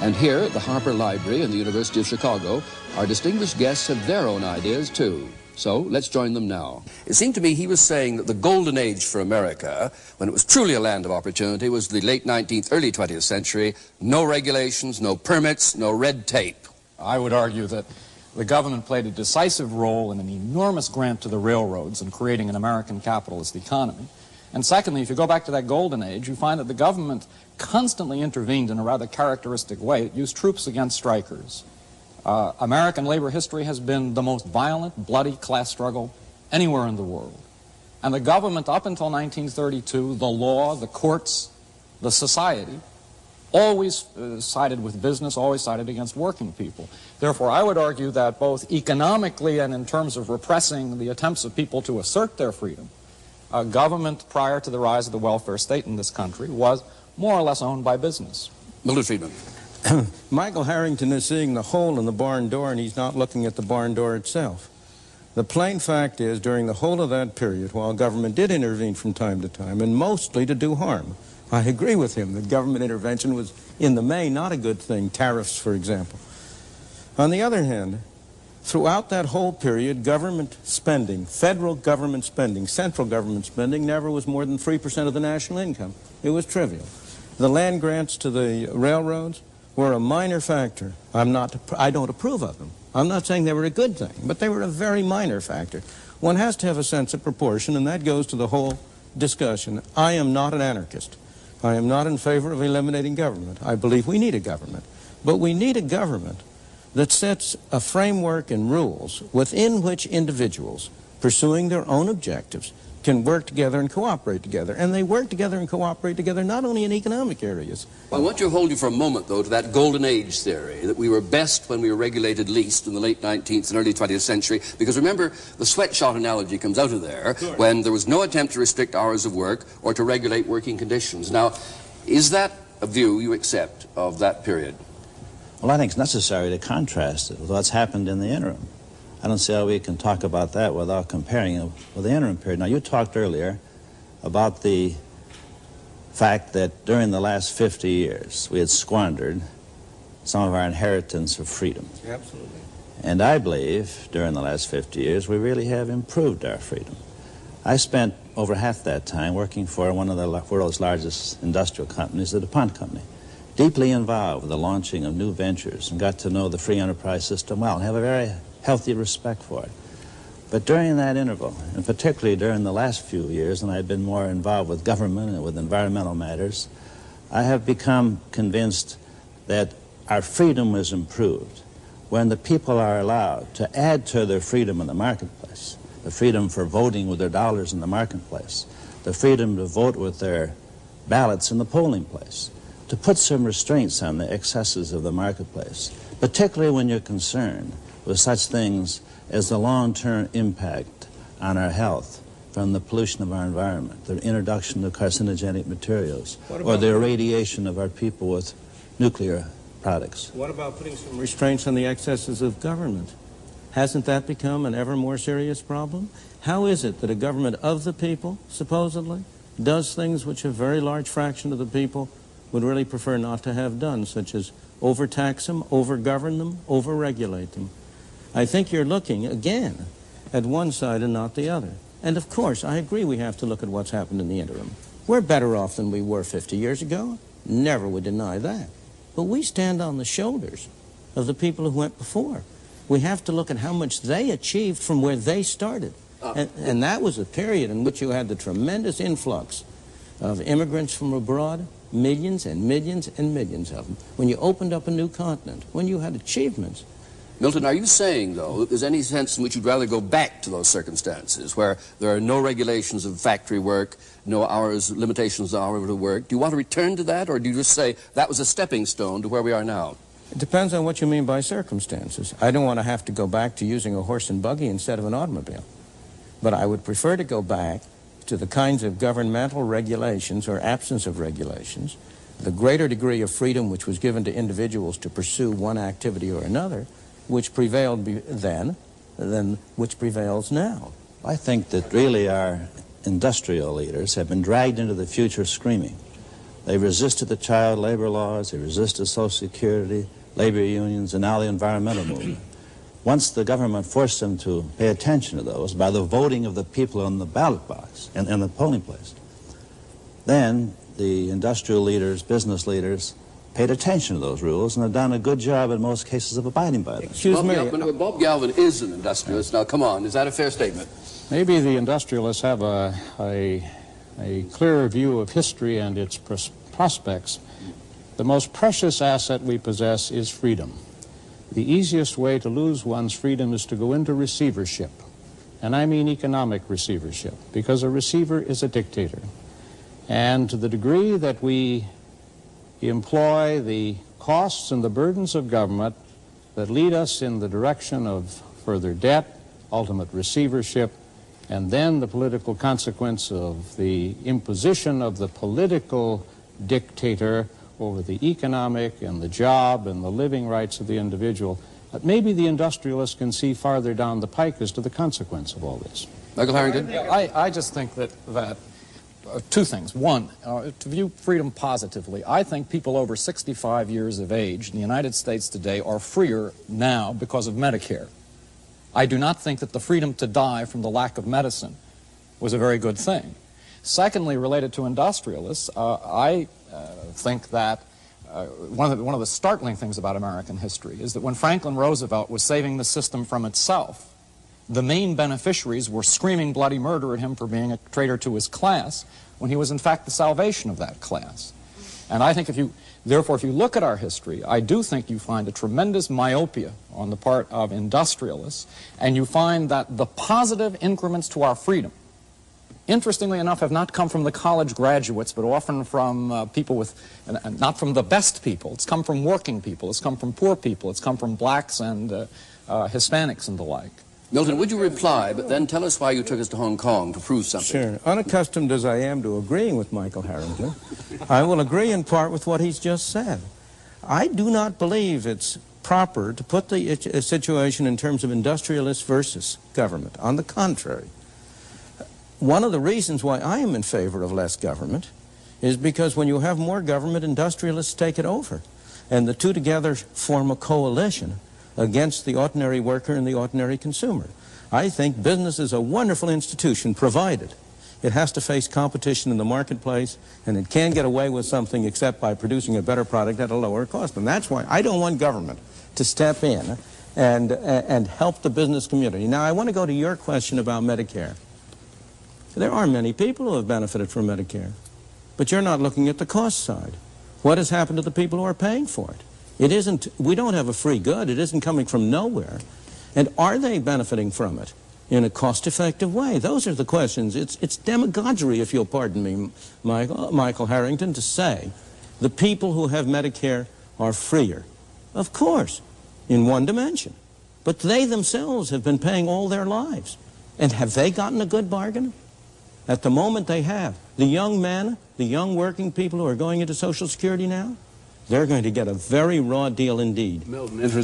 And here at the Harper Library and the University of Chicago, our distinguished guests have their own ideas too. So let's join them now. It seemed to me he was saying that the golden age for America, when it was truly a land of opportunity, was the late 19th, early 20th century. No regulations, no permits, no red tape. I would argue that the government played a decisive role in an enormous grant to the railroads in creating an American capitalist economy. And secondly, if you go back to that golden age, you find that the government constantly intervened in a rather characteristic way. It used troops against strikers. American labor history has been the most violent, bloody class struggle anywhere in the world. And the government, up until 1932, the law, the courts, the society, always sided with business, always sided against working people. Therefore, I would argue that both economically and in terms of repressing the attempts of people to assert their freedom, government prior to the rise of the welfare state in this country was more or less owned by business. Milton Friedman. Michael Harrington is seeing the hole in the barn door, and he's not looking at the barn door itself. The plain fact is, during the whole of that period, while government did intervene from time to time, and mostly to do harm, I agree with him that government intervention was, in the main, not a good thing, tariffs, for example. On the other hand, throughout that whole period, government spending, federal government spending, central government spending, never was more than 3% of the national income. It was trivial. The land grants to the railroads were a minor factor. I don't approve of them. I'm not saying they were a good thing, but they were a very minor factor. One has to have a sense of proportion, and that goes to the whole discussion. I am not an anarchist. I am not in favor of eliminating government. I believe we need a government. But we need a government that sets a framework and rules within which individuals, pursuing their own objectives, can work together and cooperate together. And they work together and cooperate together not only in economic areas. Well, I want to hold you for a moment, though, to that golden age theory, that we were best when we were regulated least in the late 19th and early 20th century, because remember, the sweatshop analogy comes out of there, sure, when there was no attempt to restrict hours of work or to regulate working conditions. Now, is that a view you accept of that period? Well, I think it's necessary to contrast it with what's happened in the interim. I don't see how we can talk about that without comparing it with the interim period. Now, you talked earlier about the fact that during the last 50 years, we had squandered some of our inheritance of freedom. Absolutely. And I believe during the last 50 years, we really have improved our freedom. I spent over half that time working for one of the world's largest industrial companies, the DuPont Company, deeply involved with the launching of new ventures and got to know the free enterprise system well and have a very healthy respect for it. But during that interval, and particularly during the last few years, and I've been more involved with government and with environmental matters, I have become convinced that our freedom was improved when the people are allowed to add to their freedom in the marketplace, the freedom for voting with their dollars in the marketplace, the freedom to vote with their ballots in the polling place, to put some restraints on the excesses of the marketplace, particularly when you're concerned with such things as the long-term impact on our health from the pollution of our environment, the introduction of carcinogenic materials, or the irradiation of our people with nuclear products. What about putting some restraints on the excesses of government? Hasn't that become an ever more serious problem? How is it that a government of the people, supposedly, does things which a very large fraction of the people would really prefer not to have done, such as overtax them, overgovern them, overregulate them? I think you're looking, again, at one side and not the other. And of course, I agree we have to look at what's happened in the interim. We're better off than we were 50 years ago. Never would deny that. But we stand on the shoulders of the people who went before. We have to look at how much they achieved from where they started. And that was a period in which you had the tremendous influx of immigrants from abroad, millions and millions and millions of them. When you opened up a new continent, when you had achievements. Milton, are you saying, though, that there's any sense in which you'd rather go back to those circumstances where there are no regulations of factory work, no hours, limitations on hours of work? Do you want to return to that, or do you just say that was a stepping stone to where we are now? It depends on what you mean by circumstances. I don't want to have to go back to using a horse and buggy instead of an automobile. But I would prefer to go back to the kinds of governmental regulations or absence of regulations, the greater degree of freedom which was given to individuals to pursue one activity or another, which prevailed then than which prevails now. I think that really our industrial leaders have been dragged into the future screaming They resisted the child labor laws, they resisted Social Security, labor unions, and now the environmental movement. Once the government forced them to pay attention to those by the voting of the people on the ballot box and in the polling place, then the industrial leaders, business leaders, paid attention to those rules and have done a good job in most cases of abiding by them. Excuse me. Bob Galvin is an industrialist. Now, come on, is that a fair statement? Maybe the industrialists have a clearer view of history and its prospects. The most precious asset we possess is freedom. The easiest way to lose one's freedom is to go into receivership. And I mean economic receivership, because a receiver is a dictator. And to the degree that we employ the costs and the burdens of government that lead us in the direction of further debt, ultimate receivership, and then the political consequence of the imposition of the political dictator over the economic and the job and the living rights of the individual, that maybe the industrialist can see farther down the pike as to the consequence of all this. Michael Harrington? I just think that two things. One, to view freedom positively, I think people over 65 years of age in the United States today are freer now because of Medicare. I do not think that the freedom to die from the lack of medicine was a very good thing. Secondly, related to industrialists, I think that one of the startling things about American history is that when Franklin Roosevelt was saving the system from itself, the main beneficiaries were screaming bloody murder at him for being a traitor to his class, when he was in fact the salvation of that class. And I think therefore if you look at our history, I do think you find a tremendous myopia on the part of industrialists, and you find that the positive increments to our freedom, interestingly enough, have not come from the college graduates, but often from people with, not from the best people. It's come from working people, it's come from poor people, it's come from blacks and Hispanics and the like. Milton, would you reply, but then tell us why you took us to Hong Kong to prove something? Sure. Unaccustomed as I am to agreeing with Michael Harrington, I will agree in part with what he's just said. I do not believe it's proper to put the situation in terms of industrialists versus government. On the contrary, one of the reasons why I am in favor of less government is because when you have more government, industrialists take it over. And the two together form a coalition against the ordinary worker and the ordinary consumer. I think business is a wonderful institution, provided it has to face competition in the marketplace, and it can't get away with something except by producing a better product at a lower cost. And that's why I don't want government to step in and help the business community. Now, I want to go to your question about Medicare. There are many people who have benefited from Medicare, but you're not looking at the cost side. What has happened to the people who are paying for it? We don't have a free good. It isn't coming from nowhere. And are they benefiting from it in a cost-effective way? Those are the questions. It's demagoguery, if you'll pardon me, Michael Harrington, to say the people who have Medicare are freer. Of course, in one dimension. But they themselves have been paying all their lives. And have they gotten a good bargain? At the moment they have. The young men, the young working people who are going into Social Security now, they're going to get a very raw deal indeed. Milton,